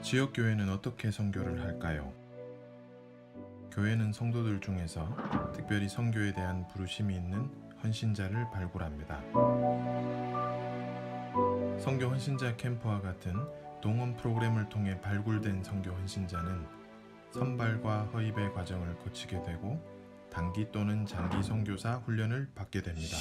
지역교회는 어떻게 선교를 할까요? 교회는 성도들 중에서 특별히 선교에 대한 부르심이 있는 헌신자를 발굴합니다. 선교 헌신자 캠프와 같은 동원 프로그램을 통해 발굴된 선교 헌신자는 선발과 허입의 과정을 거치게 되고 단기 또는 장기 선교사 훈련을 받게 됩니다.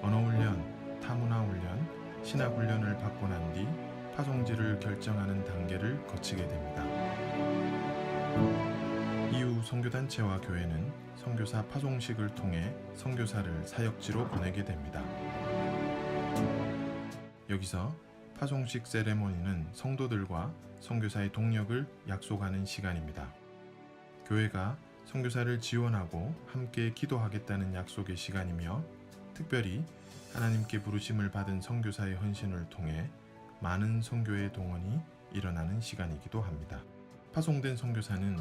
언어훈련, 타문화 훈련, 신학훈련을 받고 난 뒤 파송지를 결정하는 단계를 거치게 됩니다. 이후 선교단체와 교회는 선교사 파송식을 통해 선교사를 사역지로 보내게 됩니다. 여기서 파송식 세레모니는 성도들과 선교사의 동력을 약속하는 시간입니다. 교회가 선교사를 지원하고 함께 기도하겠다는 약속의 시간이며 특별히 하나님께 부르심을 받은 선교사의 헌신을 통해 많은 선교의 동원이 일어나는 시간이기도 합니다. 파송된 선교사는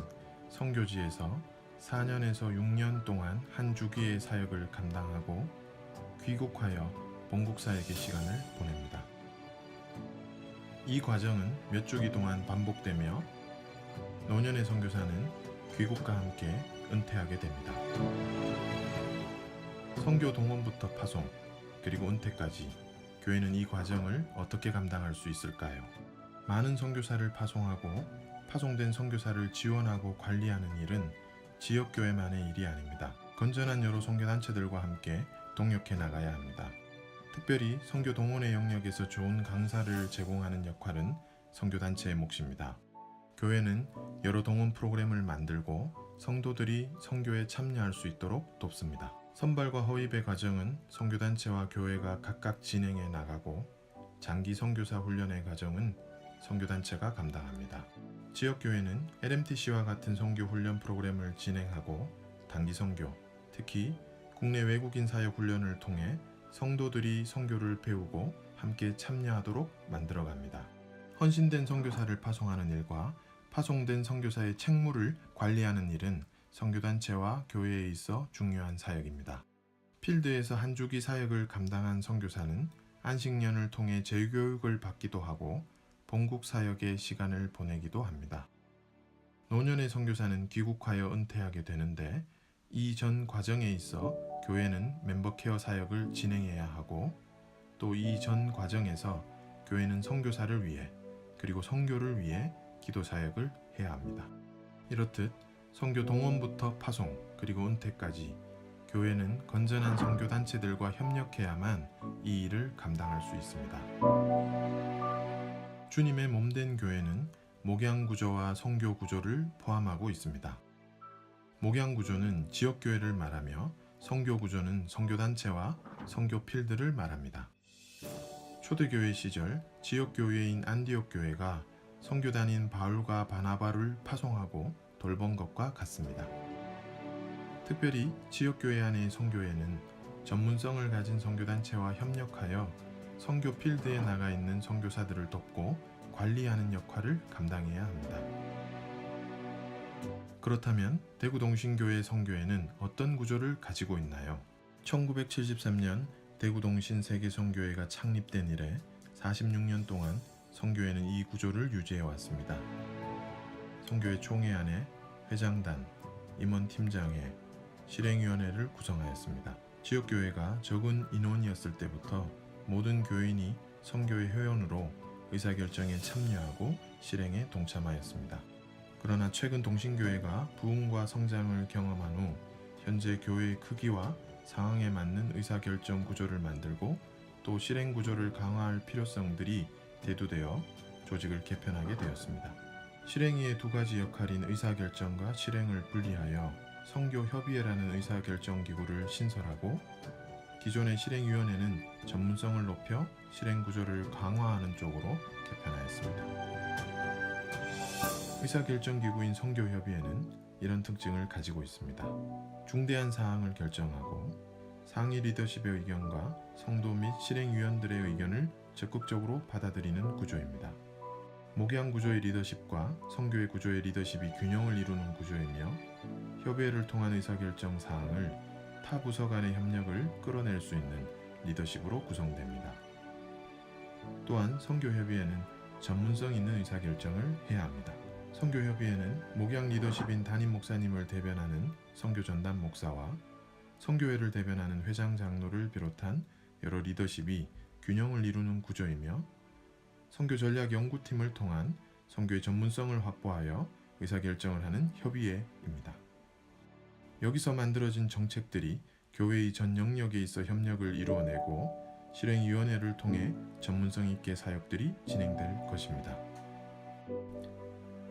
선교지에서 4년에서 6년 동안 한 주기의 사역을 감당하고 귀국하여 본국사역의 시간을 보냅니다. 이 과정은 몇 주기 동안 반복되며 노년의 선교사는 귀국과 함께 은퇴하게 됩니다. 선교 동원부터 파송, 그리고 은퇴까지 교회는 이 과정을 어떻게 감당할 수 있을까요? 많은 선교사를 파송하고 파송된 선교사를 지원하고 관리하는 일은 지역교회만의 일이 아닙니다. 건전한 여러 선교단체들과 함께 동역해 나가야 합니다. 특별히 선교 동원의 영역에서 좋은 강사를 제공하는 역할은 선교단체의 몫입니다. 교회는 여러 동원 프로그램을 만들고 성도들이 선교에 참여할 수 있도록 돕습니다. 선발과 허입의 과정은 선교단체와 교회가 각각 진행해 나가고 장기 선교사 훈련의 과정은 선교단체가 감당합니다. 지역교회는 LMTC와 같은 선교 훈련 프로그램을 진행하고 단기 선교, 특히 국내 외국인 사역 훈련을 통해 성도들이 선교를 배우고 함께 참여하도록 만들어갑니다. 헌신된 선교사를 파송하는 일과 파송된 선교사의 책무를 관리하는 일은 선교단체와 교회에 있어 중요한 사역입니다. 필드에서 한 주기 사역을 감당한 선교사는 안식년을 통해 재교육을 받기도 하고 본국 사역의 시간을 보내기도 합니다. 노년의 선교사는 귀국하여 은퇴하게 되는데 이 전 과정에 있어 교회는 멤버 케어 사역을 진행해야 하고 또 이 전 과정에서 교회는 선교사를 위해 그리고 선교를 위해 기도 사역을 해야 합니다. 이렇듯 선교 동원부터 파송 그리고 은퇴까지 교회는 건전한 선교 단체들과 협력해야만 이 일을 감당할 수 있습니다. 주님의 몸된 교회는 목양 구조와 선교 구조를 포함하고 있습니다. 목양 구조는 지역 교회를 말하며 선교 구조는 선교 단체와 선교 필드를 말합니다. 초대교회 시절 지역 교회인 안디옥 교회가 선교단인 바울과 바나바를 파송하고 돌본 것과 같습니다. 특별히 지역교회 안의 선교회는 전문성을 가진 선교단체와 협력하여 선교 필드에 나가 있는 선교사들을 돕고 관리하는 역할을 감당해야 합니다. 그렇다면 대구동신교회 선교회는 어떤 구조를 가지고 있나요? 1973년 대구동신 세계선교회가 창립된 이래 46년 동안 선교회는 이 구조를 유지해 왔습니다. 선교회 총회 안에 회장단, 임원팀장회, 실행위원회를 구성하였습니다. 지역교회가 적은 인원이었을 때부터 모든 교인이 선교회 회원으로 의사결정에 참여하고 실행에 동참하였습니다. 그러나 최근 동신교회가 부흥과 성장을 경험한 후 현재 교회의 크기와 상황에 맞는 의사결정 구조를 만들고 또 실행 구조를 강화할 필요성들이 대두되어 조직을 개편하게 되었습니다. 실행위의 두 가지 역할인 의사결정과 실행을 분리하여 선교협의회라는 의사결정기구를 신설하고 기존의 실행위원회는 전문성을 높여 실행구조를 강화하는 쪽으로 개편하였습니다. 의사결정기구인 선교협의회는 이런 특징을 가지고 있습니다. 중대한 사항을 결정하고 상위 리더십의 의견과 성도 및 실행위원들의 의견을 적극적으로 받아들이는 구조입니다. 목양 구조의 리더십과 선교회 구조의 리더십이 균형을 이루는 구조이며 협의회를 통한 의사결정 사항을 타 부서 간의 협력을 끌어낼 수 있는 리더십으로 구성됩니다. 또한 선교협의회는 전문성 있는 의사결정을 해야 합니다. 선교협의회는 목양 리더십인 담임 목사님을 대변하는 선교전담 목사와 선교회를 대변하는 회장 장로를 비롯한 여러 리더십이 균형을 이루는 구조이며 선교전략연구팀을 통한 선교의 전문성을 확보하여 의사결정을 하는 협의회입니다. 여기서 만들어진 정책들이 교회의 전 영역에 있어 협력을 이루어내고 실행위원회를 통해 전문성 있게 사역들이 진행될 것입니다.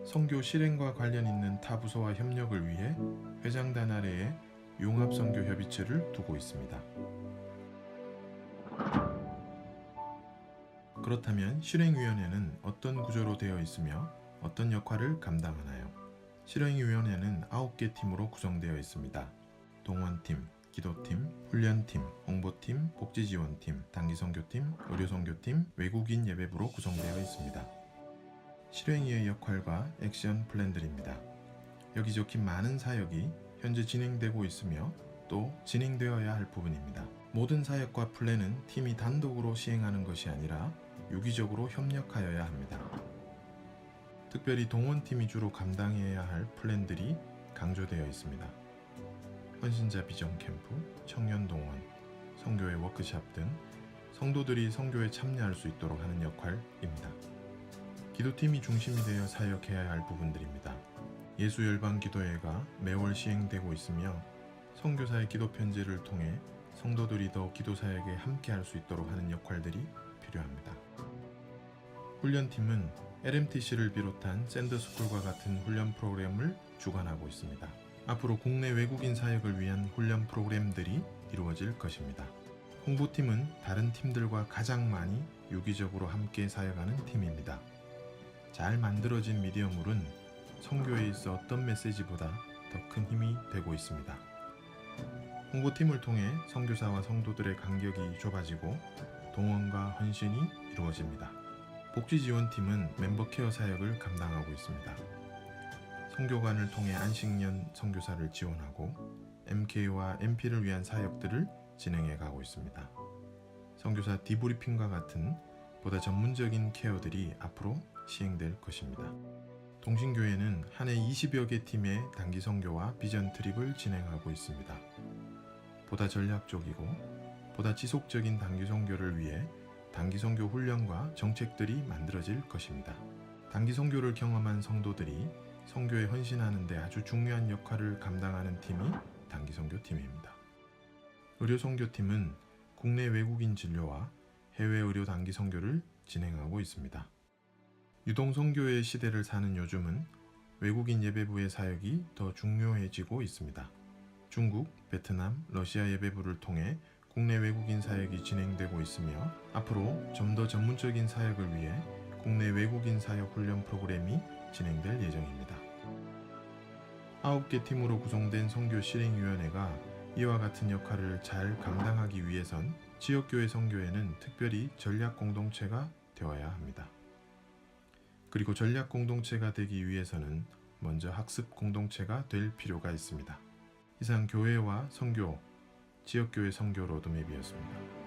선교 실행과 관련 있는 타 부서와 협력을 위해 회장단 아래에 융합선교협의체를 두고 있습니다. 그렇다면 실행위원회는 어떤 구조로 되어 있으며 어떤 역할을 감당하나요? 실행위원회는 9개 팀으로 구성되어 있습니다. 동원팀, 기도팀, 훈련팀, 홍보팀, 복지지원팀, 단기선교팀, 의료선교팀, 외국인 예배부로 구성되어 있습니다. 실행위의 역할과 액션 플랜들입니다. 여기 적힌 많은 사역이 현재 진행되고 있으며 또 진행되어야 할 부분입니다. 모든 사역과 플랜은 팀이 단독으로 시행하는 것이 아니라 유기적으로 협력하여야 합니다. 특별히 동원팀이 주로 감당해야 할 플랜들이 강조되어 있습니다. 헌신자 비전 캠프, 청년 동원, 선교회 워크샵 등 성도들이 선교에 참여할 수 있도록 하는 역할입니다. 기도팀이 중심이 되어 사역해야 할 부분들입니다. 예수열방 기도회가 매월 시행되고 있으며 선교사의 기도 편지를 통해 성도들이 더 기도 사역에 함께할 수 있도록 하는 역할들이 필요합니다. 훈련팀은 LMTC를 비롯한 샌더스쿨과 같은 훈련 프로그램을 주관하고 있습니다. 앞으로 국내 외국인 사역을 위한 훈련 프로그램들이 이루어질 것입니다. 홍보팀은 다른 팀들과 가장 많이 유기적으로 함께 사역하는 팀입니다. 잘 만들어진 미디어물은 선교에 있어 어떤 메시지보다 더 큰 힘이 되고 있습니다. 홍보팀을 통해 선교사와 성도들의 간격이 좁아지고 동원과 헌신이 이루어집니다. 복지지원팀은 멤버 케어 사역을 감당하고 있습니다. 선교관을 통해 안식년 선교사를 지원하고 MK와 MP를 위한 사역들을 진행해 가고 있습니다. 선교사 디브리핑과 같은 보다 전문적인 케어들이 앞으로 시행될 것입니다. 동신교회는 한 해 20여 개 팀의 단기 선교와 비전 트립을 진행하고 있습니다. 보다 전략적이고 보다 지속적인 단기 선교를 위해 단기 선교 훈련과 정책들이 만들어질 것입니다. 단기 선교를 경험한 성도들이 선교에 헌신하는 데 아주 중요한 역할을 감당하는 팀이 단기 선교 팀입니다. 의료 선교팀은 국내 외국인 진료와 해외 의료 단기 선교를 진행하고 있습니다. 유동 선교의 시대를 사는 요즘은 외국인 예배부의 사역이 더 중요해지고 있습니다. 중국, 베트남, 러시아 예배부를 통해 국내 외국인 사역이 진행되고 있으며 앞으로 좀 더 전문적인 사역을 위해 국내 외국인 사역 훈련 프로그램이 진행될 예정입니다. 9개 팀으로 구성된 선교 실행위원회가 이와 같은 역할을 잘 감당하기 위해선 지역교회 선교회는 특별히 전략 공동체가 되어야 합니다. 그리고 전략 공동체가 되기 위해서는 먼저 학습 공동체가 될 필요가 있습니다. 이상 교회와 선교, 지역교회 선교 로드맵이었습니다.